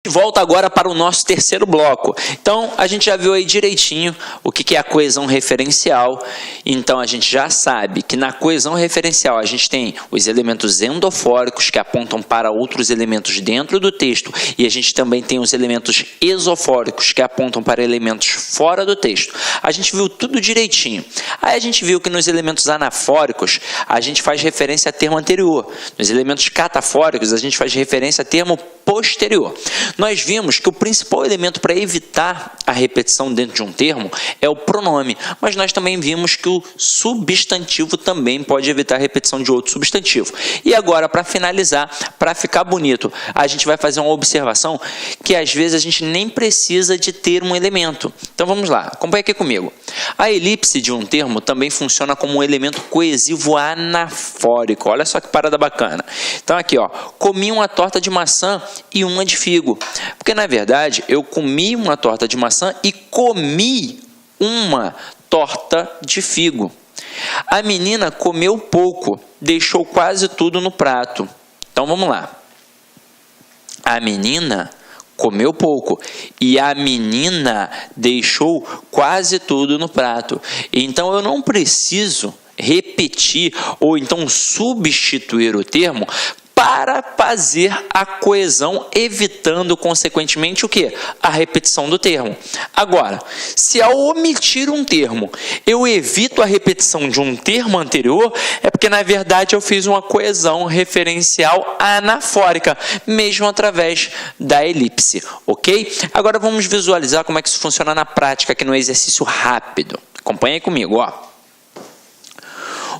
Volta agora para o nosso terceiro bloco. Então, a gente já viu aí direitinho o que é a coesão referencial. Então, a gente já sabe que na coesão referencial a gente tem os elementos endofóricos que apontam para outros elementos dentro do texto e a gente também tem os elementos esofóricos que apontam para elementos fora do texto. A gente viu tudo direitinho. Aí a gente viu que nos elementos anafóricos a gente faz referência a termo anterior. Nos elementos catafóricos a gente faz referência a termo posterior. Nós vimos que o principal elemento para evitar a repetição dentro de um termo é o pronome, mas nós também vimos que o substantivo também pode evitar a repetição de outro substantivo. E agora, para finalizar, para ficar bonito, a gente vai fazer uma observação que às vezes a gente nem precisa de ter um elemento. Então vamos lá, acompanha aqui comigo. A elipse de um termo também funciona como um elemento coesivo anafórico. Olha só que parada bacana. Então aqui, ó, comi uma torta de maçã e uma de figo. Porque, na verdade, eu comi uma torta de maçã e comi uma torta de figo. A menina comeu pouco, deixou quase tudo no prato. Então, vamos lá. A menina comeu pouco e a menina deixou quase tudo no prato. Então, eu não preciso repetir ou então substituir o termo para fazer a coesão, evitando, consequentemente, o quê? A repetição do termo. Agora, se ao omitir um termo, eu evito a repetição de um termo anterior, é porque, na verdade, eu fiz uma coesão referencial anafórica, mesmo através da elipse, ok? Agora, vamos visualizar como é que isso funciona na prática, aqui no exercício rápido. Acompanha aí comigo, ó.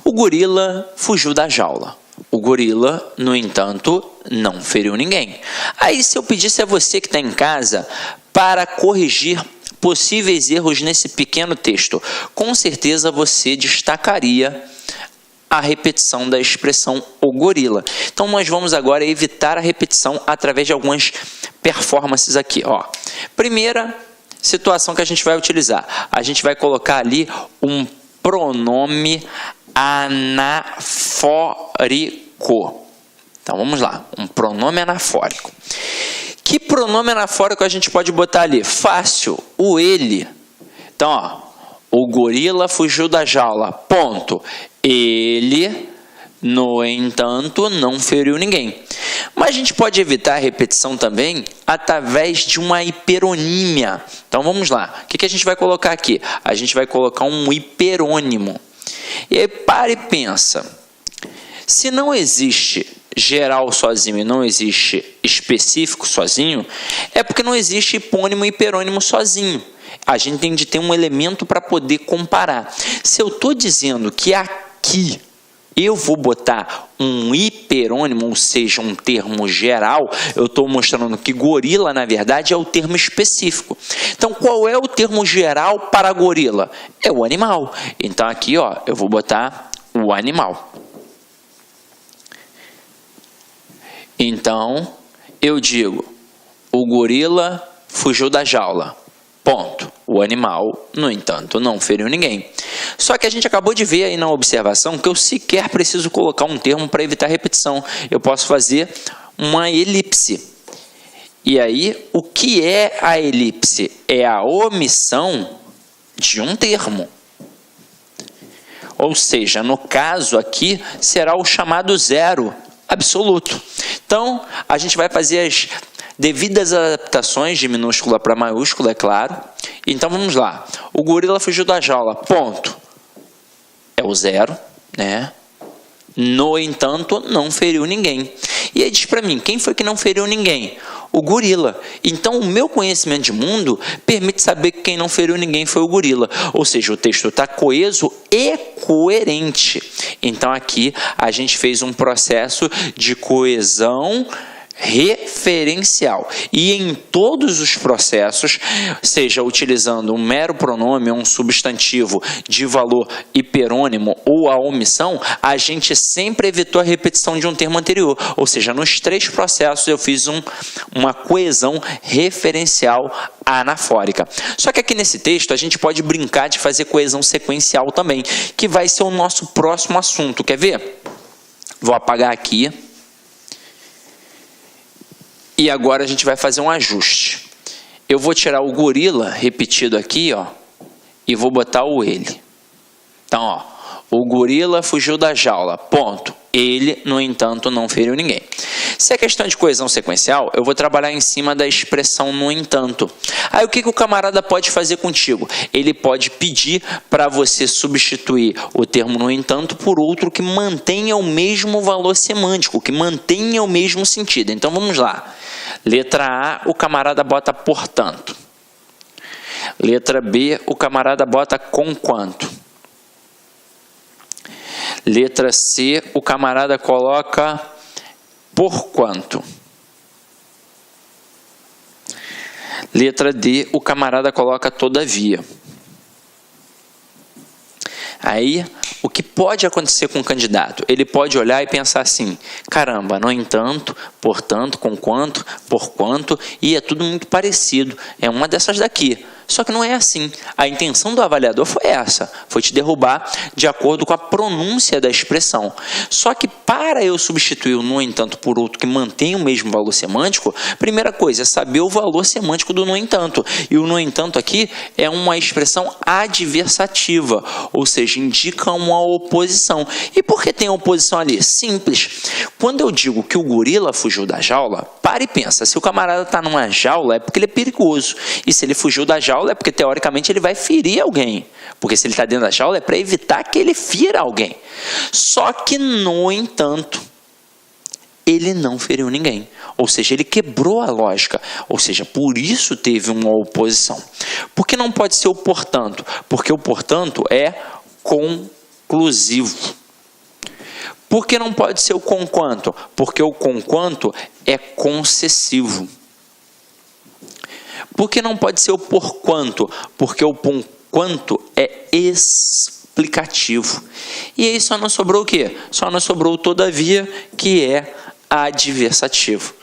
O gorila fugiu da jaula. O gorila, no entanto, não feriu ninguém. Aí, se eu pedisse a você que está em casa para corrigir possíveis erros nesse pequeno texto, com certeza você destacaria a repetição da expressão o gorila. Então, nós vamos agora evitar a repetição através de algumas performances aqui, ó. Primeira situação que a gente vai utilizar. A gente vai colocar ali um pronome anafórico. Então, vamos lá. Um pronome anafórico. Que pronome anafórico a gente pode botar ali? Fácil. O ele. Então, ó. O gorila fugiu da jaula. Ponto. Ele, no entanto, não feriu ninguém. Mas a gente pode evitar a repetição também através de uma hiperonímia. Então, vamos lá. O que a gente vai colocar aqui? A gente vai colocar um hiperônimo. E aí, para e pensa. Se não existe geral sozinho e não existe específico sozinho, é porque não existe hipônimo e hiperônimo sozinho. A gente tem de ter um elemento para poder comparar. Se eu estou dizendo que aqui eu vou botar um hiperônimo, ou seja, um termo geral, eu estou mostrando que gorila, na verdade, é o termo específico. Então, qual é o termo geral para gorila? É o animal. Então, aqui, ó, eu vou botar o animal. Então, eu digo, o gorila fugiu da jaula. Ponto. O animal, no entanto, não feriu ninguém. Só que a gente acabou de ver aí na observação que eu sequer preciso colocar um termo para evitar repetição. Eu posso fazer uma elipse. E aí, o que é a elipse? É a omissão de um termo. Ou seja, no caso aqui, será o chamado zero absoluto. Então, a gente vai fazer as devidas adaptações de minúscula para maiúscula, é claro. Então, vamos lá. O gorila fugiu da jaula. Ponto. É o zero, né? No entanto, não feriu ninguém. E aí diz para mim, quem foi que não feriu ninguém? O gorila. Então, o meu conhecimento de mundo permite saber que quem não feriu ninguém foi o gorila. Ou seja, o texto está coeso e coerente. Então, aqui a gente fez um processo de coesão referencial. E em todos os processos, seja utilizando um mero pronome ou um substantivo de valor hiperônimo ou a omissão, a gente sempre evitou a repetição de um termo anterior. Ou seja, nos três processos eu fiz uma coesão referencial anafórica. Só que aqui nesse texto a gente pode brincar de fazer coesão sequencial também, que vai ser o nosso próximo assunto. Quer ver? Vou apagar aqui. E agora a gente vai fazer um ajuste. Eu vou tirar o gorila repetido aqui, ó, e vou botar o ele. Então, ó, o gorila fugiu da jaula, ponto. Ele, no entanto, não feriu ninguém. Se é questão de coesão sequencial, eu vou trabalhar em cima da expressão no entanto. Aí o que o camarada pode fazer contigo? Ele pode pedir para você substituir o termo no entanto por outro que mantenha o mesmo valor semântico, que mantenha o mesmo sentido. Então vamos lá. Letra A, o camarada bota portanto. Letra B, o camarada bota conquanto. Letra C, o camarada coloca porquanto. Letra D, o camarada coloca todavia. Aí, o que pode acontecer com o candidato? Ele pode olhar e pensar assim, caramba, no entanto, portanto, conquanto, porquanto, e é tudo muito parecido. É uma dessas daqui. Só que não é assim. A intenção do avaliador foi essa, foi te derrubar de acordo com a pronúncia da expressão. Só que para eu substituir o no entanto por outro que mantém o mesmo valor semântico, primeira coisa é saber o valor semântico do no entanto. E o no entanto aqui é uma expressão adversativa, ou seja, indica uma oposição. E por que tem a oposição ali? Simples. Quando eu digo que o gorila fugiu da jaula, para e pensa, se o camarada está numa jaula é porque ele é perigoso. E se ele fugiu da jaula é porque, teoricamente, ele vai ferir alguém. Porque se ele está dentro da jaula é para evitar que ele fira alguém. Só que, no entanto, ele não feriu ninguém. Ou seja, ele quebrou a lógica. Ou seja, por isso teve uma oposição. Por que não pode ser o portanto? Porque o portanto é conclusivo. Por que não pode ser o conquanto? Porque o conquanto é concessivo. Por que não pode ser o porquanto? Porque o porquanto é explicativo. E aí só não sobrou o quê? Só não sobrou o todavia, que é adversativo.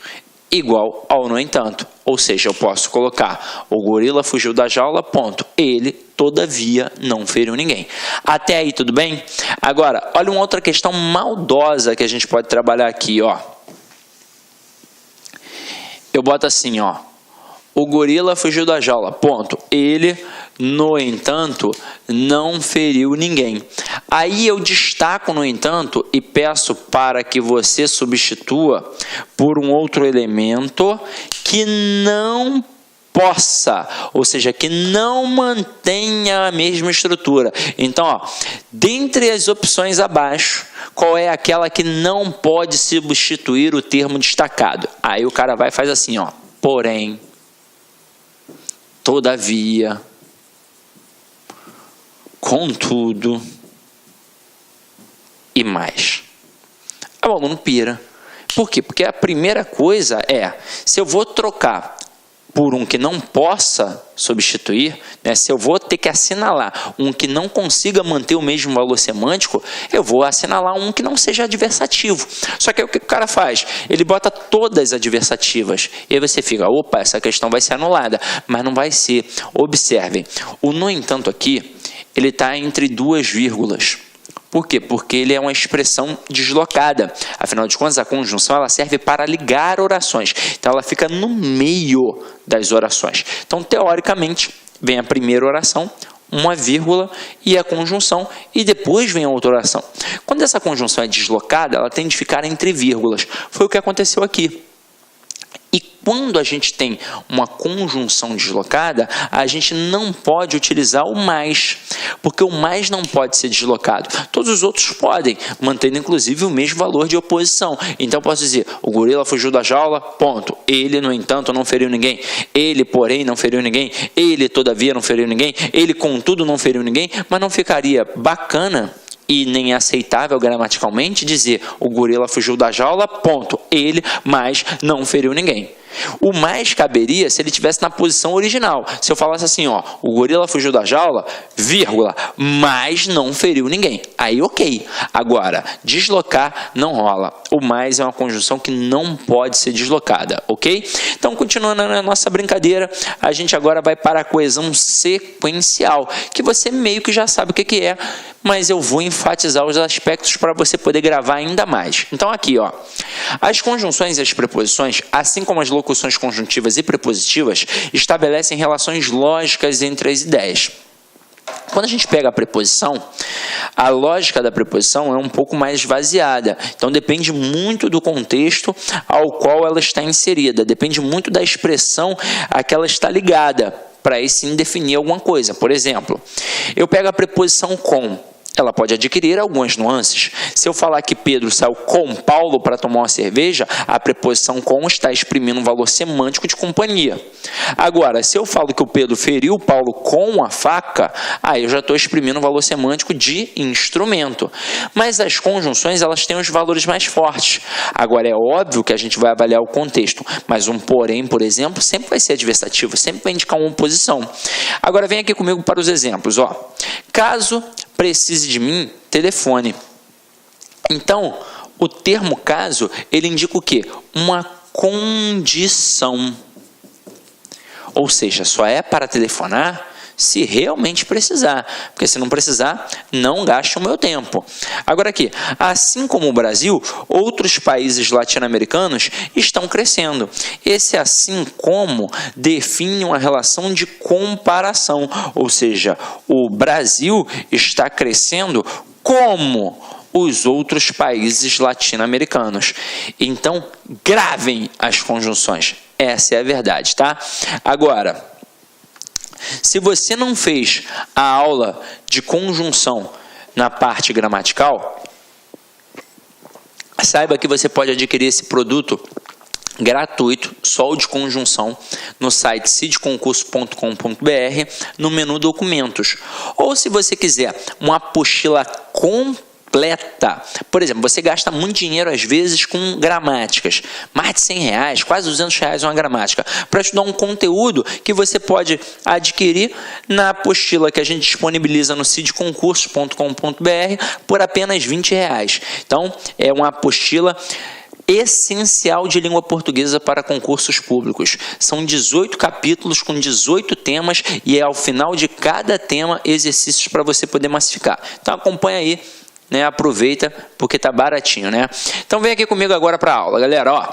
Igual ao no entanto. Ou seja, eu posso colocar o gorila fugiu da jaula, ponto. Ele, todavia, não feriu ninguém. Até aí tudo bem? Agora, olha uma outra questão maldosa que a gente pode trabalhar aqui, ó. Eu boto assim, ó. O gorila fugiu da jaula, ponto. Ele, no entanto, não feriu ninguém. Aí eu destaco, no entanto, e peço para que você substitua por um outro elemento que não possa, ou seja, que não mantenha a mesma estrutura. Então, ó, dentre as opções abaixo, qual é aquela que não pode substituir o termo destacado? Aí o cara vai e faz assim, ó, porém, todavia, contudo e mais. O aluno pira. Por quê? Porque a primeira coisa é, se eu vou trocar por um que não possa substituir, né, se eu vou ter que assinalar um que não consiga manter o mesmo valor semântico, eu vou assinalar um que não seja adversativo. Só que aí o que o cara faz? Ele bota todas adversativas. E aí você fica, opa, essa questão vai ser anulada. Mas não vai ser. Observem, o no entanto aqui, ele está entre duas vírgulas. Por quê? Porque ele é uma expressão deslocada. Afinal de contas, a conjunção ela serve para ligar orações. Então, ela fica no meio das orações. Então, teoricamente, vem a primeira oração, uma vírgula e a conjunção, e depois vem a outra oração. Quando essa conjunção é deslocada, ela tem de ficar entre vírgulas. Foi o que aconteceu aqui. E quando a gente tem uma conjunção deslocada, a gente não pode utilizar o mais, porque o mais não pode ser deslocado. Todos os outros podem, mantendo inclusive o mesmo valor de oposição. Então eu posso dizer, o gorila fugiu da jaula, ponto. Ele, no entanto, não feriu ninguém. Ele, porém, não feriu ninguém. Ele, todavia, não feriu ninguém. Ele, contudo, não feriu ninguém. Mas não ficaria bacana e nem aceitável gramaticalmente dizer o gorila fugiu da jaula, ponto. Ele, mas não feriu ninguém. O mais caberia se ele estivesse na posição original. Se eu falasse assim, ó, o gorila fugiu da jaula, vírgula, mas não feriu ninguém. Aí ok. Agora, deslocar não rola. O mais é uma conjunção que não pode ser deslocada, ok? Então, continuando na nossa brincadeira, a gente agora vai para a coesão sequencial, que você meio que já sabe o que é, mas eu vou enfatizar os aspectos para você poder gravar ainda mais. Então, aqui, ó, as conjunções e as preposições, assim como as locuções conjuntivas e prepositivas estabelecem relações lógicas entre as ideias. Quando a gente pega a preposição, a lógica da preposição é um pouco mais esvaziada. Então, depende muito do contexto ao qual ela está inserida. Depende muito da expressão a que ela está ligada, para aí sim definir alguma coisa. Por exemplo, eu pego a preposição com. Ela pode adquirir algumas nuances. Se eu falar que Pedro saiu com Paulo para tomar uma cerveja, a preposição com está exprimindo um valor semântico de companhia. Agora, se eu falo que o Pedro feriu Paulo com a faca, aí eu já estou exprimindo um valor semântico de instrumento. Mas as conjunções, elas têm os valores mais fortes. Agora, é óbvio que a gente vai avaliar o contexto, mas um porém, por exemplo, sempre vai ser adversativo, sempre vai indicar uma oposição. Agora, vem aqui comigo para os exemplos. Caso precise de mim, telefone. Então, o termo caso, ele indica o quê? Uma condição. Ou seja, só é para telefonar se realmente precisar. Porque se não precisar, não gaste o meu tempo. Agora aqui, assim como o Brasil, outros países latino-americanos estão crescendo. Esse assim como define uma relação de comparação. Ou seja, o Brasil está crescendo como os outros países latino-americanos. Então, gravem as conjunções. Essa é a verdade, tá? Agora, se você não fez a aula de conjunção na parte gramatical, saiba que você pode adquirir esse produto gratuito, só o de conjunção, no site cidconcurso.com.br, no menu documentos. Ou se você quiser uma apostila completa, por exemplo, você gasta muito dinheiro às vezes com gramáticas, mais de R$100, quase R$200 uma gramática, para estudar um conteúdo que você pode adquirir na apostila que a gente disponibiliza no cidconcurso.com.br por apenas R$20. Então, é uma apostila essencial de língua portuguesa para concursos públicos. São 18 capítulos com 18 temas e é ao final de cada tema exercícios para você poder massificar. Então, acompanha aí. Aproveita porque tá baratinho, né? Então vem aqui comigo agora para a aula, galera.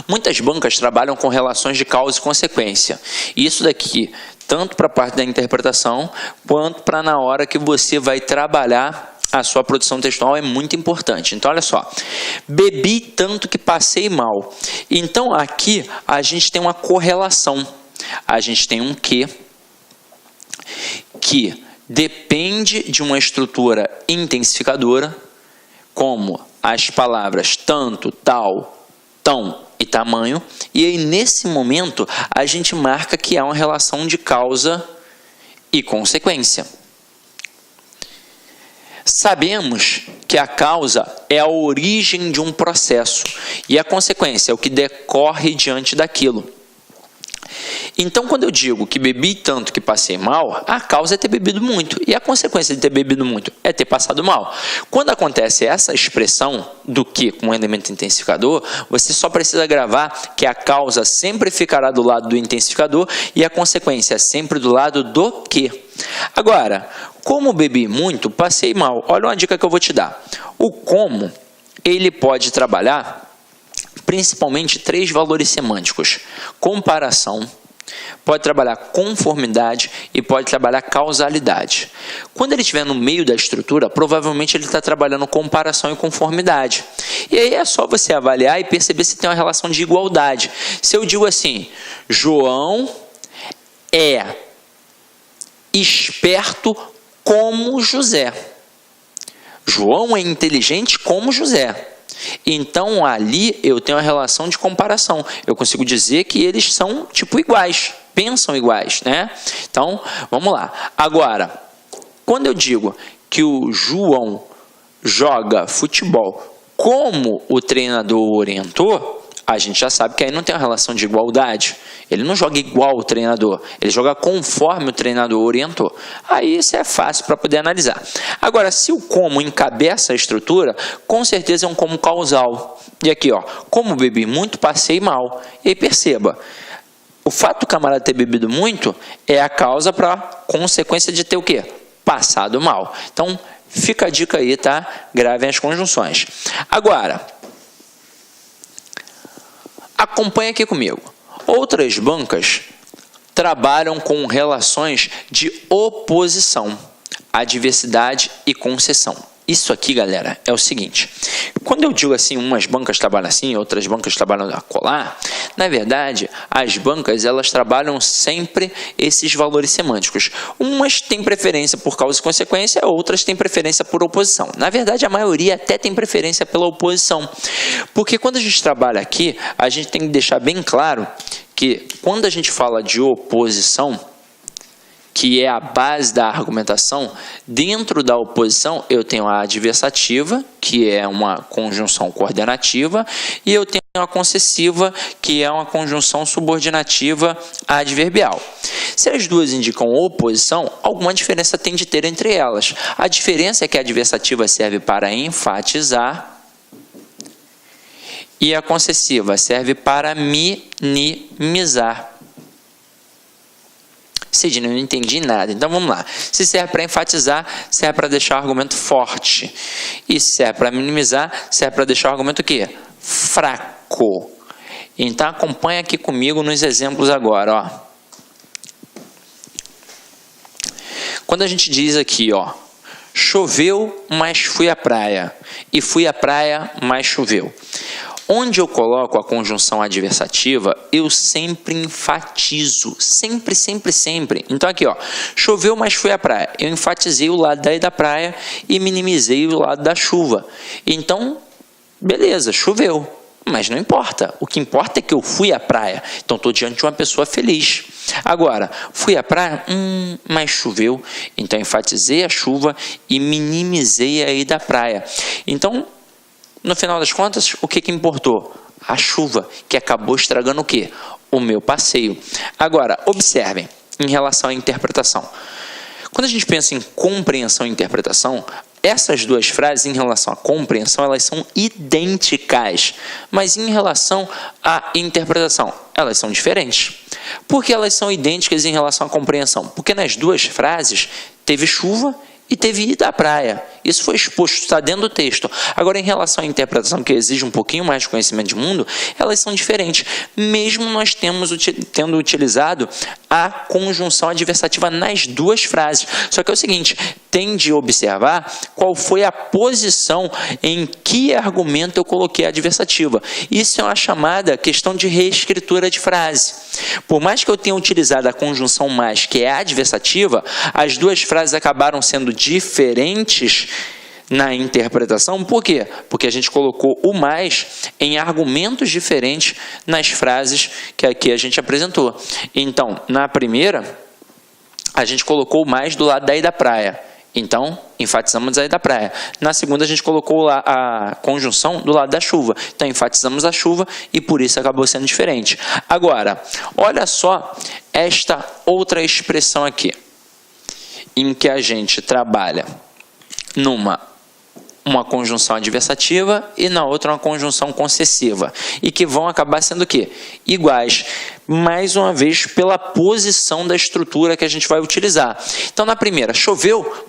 Muitas bancas trabalham com relações de causa e consequência. Isso daqui, tanto para a parte da interpretação, quanto para na hora que você vai trabalhar a sua produção textual, é muito importante. Então, olha só. Bebi tanto que passei mal. Então, aqui a gente tem uma correlação. A gente tem um que depende de uma estrutura intensificadora, como as palavras tanto, tal, tão e tamanho, e aí nesse momento a gente marca que há uma relação de causa e consequência. Sabemos que a causa é a origem de um processo e a consequência é o que decorre diante daquilo. Então, quando eu digo que bebi tanto que passei mal, a causa é ter bebido muito. E a consequência de ter bebido muito é ter passado mal. Quando acontece essa expressão do que com um elemento intensificador, você só precisa gravar que a causa sempre ficará do lado do intensificador e a consequência sempre do lado do que. Agora, como bebi muito, passei mal. Olha uma dica que eu vou te dar. O como, ele pode trabalhar principalmente 3 valores semânticos: comparação, pode trabalhar conformidade e pode trabalhar causalidade. Quando ele estiver no meio da estrutura, provavelmente ele está trabalhando comparação e conformidade. E aí é só você avaliar e perceber se tem uma relação de igualdade. Se eu digo assim, João é esperto como José. João é inteligente como José. Então, ali eu tenho uma relação de comparação. Eu consigo dizer que eles são, tipo, iguais, pensam iguais, né? Então, vamos lá. Agora, quando eu digo que o João joga futebol como o treinador orientou, a gente já sabe que aí não tem uma relação de igualdade. Ele não joga igual o treinador, ele joga conforme o treinador orientou. Aí isso é fácil para poder analisar. Agora, se o como encabeça a estrutura, com certeza é um como causal. E aqui, como bebi muito, passei mal. E aí perceba, o fato do camarada ter bebido muito é a causa para consequência de ter o quê? Passado mal. Então, fica a dica aí, tá? Gravem as conjunções. Agora, Acompanha aqui comigo. Outras bancas trabalham com relações de oposição, adversidade e concessão. Isso aqui, galera, é o seguinte. Quando eu digo assim, umas bancas trabalham assim, outras bancas trabalham acolá, na verdade, as bancas, elas trabalham sempre esses valores semânticos. Umas têm preferência por causa e consequência, outras têm preferência por oposição. Na verdade, a maioria até tem preferência pela oposição. Porque quando a gente trabalha aqui, a gente tem que deixar bem claro que quando a gente fala de oposição, que é a base da argumentação, dentro da oposição eu tenho a adversativa, que é uma conjunção coordenativa, e eu tenho a concessiva, que é uma conjunção subordinativa adverbial. Se as duas indicam oposição, alguma diferença tem de ter entre elas. A diferença é que a adversativa serve para enfatizar e a concessiva serve para minimizar. Sidney, não entendi nada. Então vamos lá. Se serve para enfatizar, serve para deixar o argumento forte. E se serve para minimizar, serve para deixar o argumento o quê? Fraco. Então acompanha aqui comigo nos exemplos agora, ó. Quando a gente diz aqui, ó, choveu, mas fui à praia. E fui à praia, mas choveu. Onde eu coloco a conjunção adversativa, eu sempre enfatizo. Sempre, sempre, sempre. Então aqui, ó, choveu, mas fui à praia. Eu enfatizei o lado daí da praia e minimizei o lado da chuva. Então, beleza, choveu. Mas não importa. O que importa é que eu fui à praia. Então, estou diante de uma pessoa feliz. Agora, fui à praia, mas choveu. Então, enfatizei a chuva e minimizei a ida à praia. Então, no final das contas, o que importou? A chuva, que acabou estragando o quê? O meu passeio. Agora, observem, em relação à interpretação. Quando a gente pensa em compreensão e interpretação, essas duas frases, em relação à compreensão, elas são idênticas. Mas em relação à interpretação, elas são diferentes. Por que elas são idênticas em relação à compreensão? Porque nas duas frases teve chuva e teve ida à praia. Isso foi exposto, está dentro do texto. Agora, em relação à interpretação, que exige um pouquinho mais de conhecimento de mundo, elas são diferentes, mesmo nós tendo utilizado a conjunção adversativa nas duas frases. Só que é o seguinte, tem de observar qual foi a posição em que argumento eu coloquei a adversativa. Isso é uma chamada questão de reescritura de frase. Por mais que eu tenha utilizado a conjunção mais, que é a adversativa, as duas frases acabaram sendo diferentes na interpretação. Por quê? Porque a gente colocou o mais em argumentos diferentes nas frases que aqui a gente apresentou. Então, na primeira, a gente colocou o mais do lado da ida à praia. Então, enfatizamos a ida à praia. Na segunda, a gente colocou a conjunção do lado da chuva. Então, enfatizamos a chuva e por isso acabou sendo diferente. Agora, olha só esta outra expressão aqui, em que a gente trabalha uma conjunção adversativa e na outra uma conjunção concessiva, e que vão acabar sendo o quê? Iguais, mais uma vez pela posição da estrutura que a gente vai utilizar. Então, na primeira, choveu,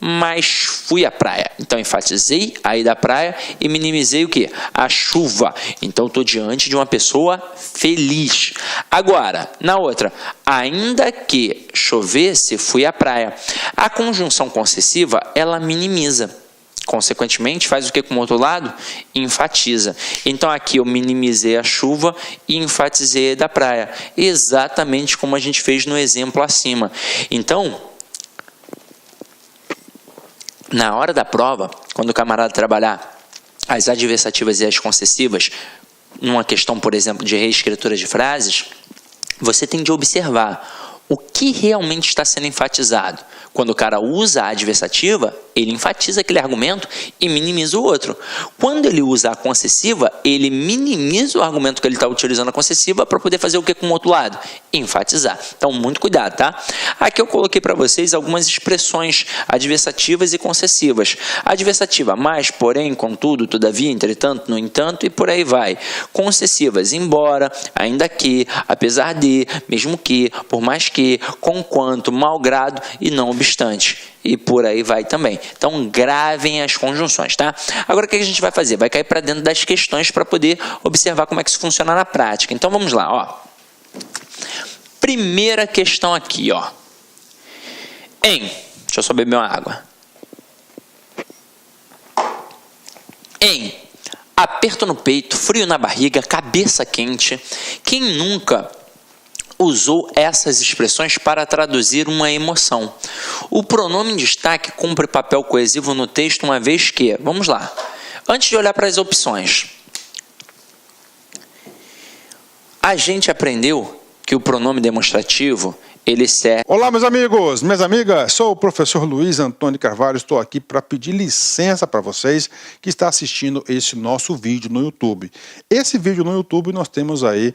mas fui à praia. Então, enfatizei a ida à praia e minimizei o quê? A chuva. Então, estou diante de uma pessoa feliz. Agora, na outra, ainda que chovesse, fui à praia. A conjunção concessiva, ela minimiza. Consequentemente, faz o que com o outro lado? Enfatiza. Então, aqui eu minimizei a chuva e enfatizei a da praia. Exatamente como a gente fez no exemplo acima. Então, na hora da prova, quando o camarada trabalhar as adversativas e as concessivas, numa questão, por exemplo, de reescritura de frases, você tem de observar o que realmente está sendo enfatizado. Quando o cara usa a adversativa, ele enfatiza aquele argumento e minimiza o outro. Quando ele usa a concessiva, ele minimiza o argumento que ele está utilizando a concessiva para poder fazer o que com o outro lado? Enfatizar. Então, muito cuidado, tá? Aqui eu coloquei para vocês algumas expressões adversativas e concessivas. Adversativa, mas, porém, contudo, todavia, entretanto, no entanto, e por aí vai. Concessivas, embora, ainda que, apesar de, mesmo que, por mais que, conquanto, malgrado e não substante. E por aí vai também. Então, gravem as conjunções, tá? Agora, o que a gente vai fazer? Vai cair para dentro das questões para poder observar como é que isso funciona na prática. Então, vamos lá, ó. Primeira questão aqui, ó. Deixa eu só beber uma água. Aperto no peito, frio na barriga, cabeça quente. Quem nunca usou essas expressões para traduzir uma emoção? O pronome em destaque cumpre papel coesivo no texto, uma vez que, vamos lá, antes de olhar para as opções, a gente aprendeu que o pronome demonstrativo, ele serve... Olá, meus amigos, minhas amigas, sou o professor Luiz Antônio Carvalho, estou aqui para pedir licença para vocês que estão assistindo esse nosso vídeo no YouTube. Esse vídeo no YouTube nós temos aí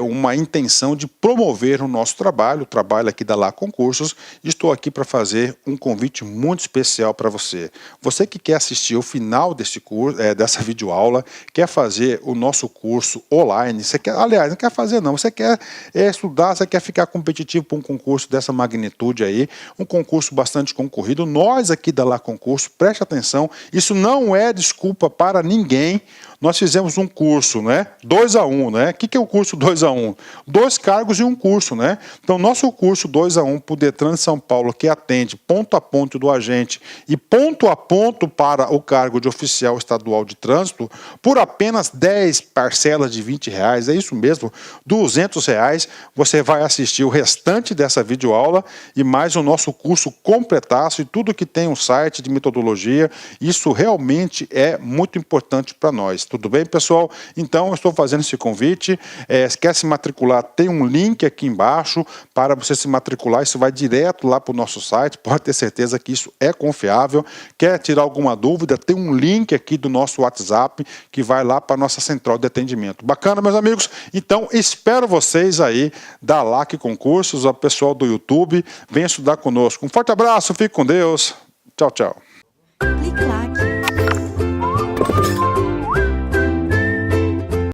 uma intenção de promover o nosso trabalho, o trabalho aqui da Lá Concursos. Estou aqui para fazer um convite muito especial para você. Você que quer assistir o final desse curso, dessa videoaula, quer fazer o nosso curso online, você quer, aliás, não quer fazer não, você quer estudar, você quer ficar competitivo para um concurso dessa magnitude aí, um concurso bastante concorrido. Nós aqui da Lá Concurso, preste atenção, isso não é desculpa para ninguém. Nós fizemos um curso, né? 2-a-1, né? O que é o curso 2-a-1? 2 cargos e um curso, né? Então, nosso curso 2-a-1 para o Detran de São Paulo, que atende ponto a ponto do agente e ponto a ponto para o cargo de oficial estadual de trânsito, por apenas 10 parcelas de R$20, é isso mesmo, R$200, você vai assistir o restante dessa videoaula e mais o nosso curso completaço e tudo que tem um site de metodologia. Isso realmente é muito importante para nós. Tudo bem, pessoal? Então, eu estou fazendo esse convite. Quer se matricular? Tem um link aqui embaixo para você se matricular. Isso vai direto lá para o nosso site. Pode ter certeza que isso é confiável. Quer tirar alguma dúvida? Tem um link aqui do nosso WhatsApp que vai lá para a nossa central de atendimento. Bacana, meus amigos? Então, espero vocês aí da LAC Concursos, o pessoal do YouTube. Venha estudar conosco. Um forte abraço, fique com Deus. Tchau, tchau.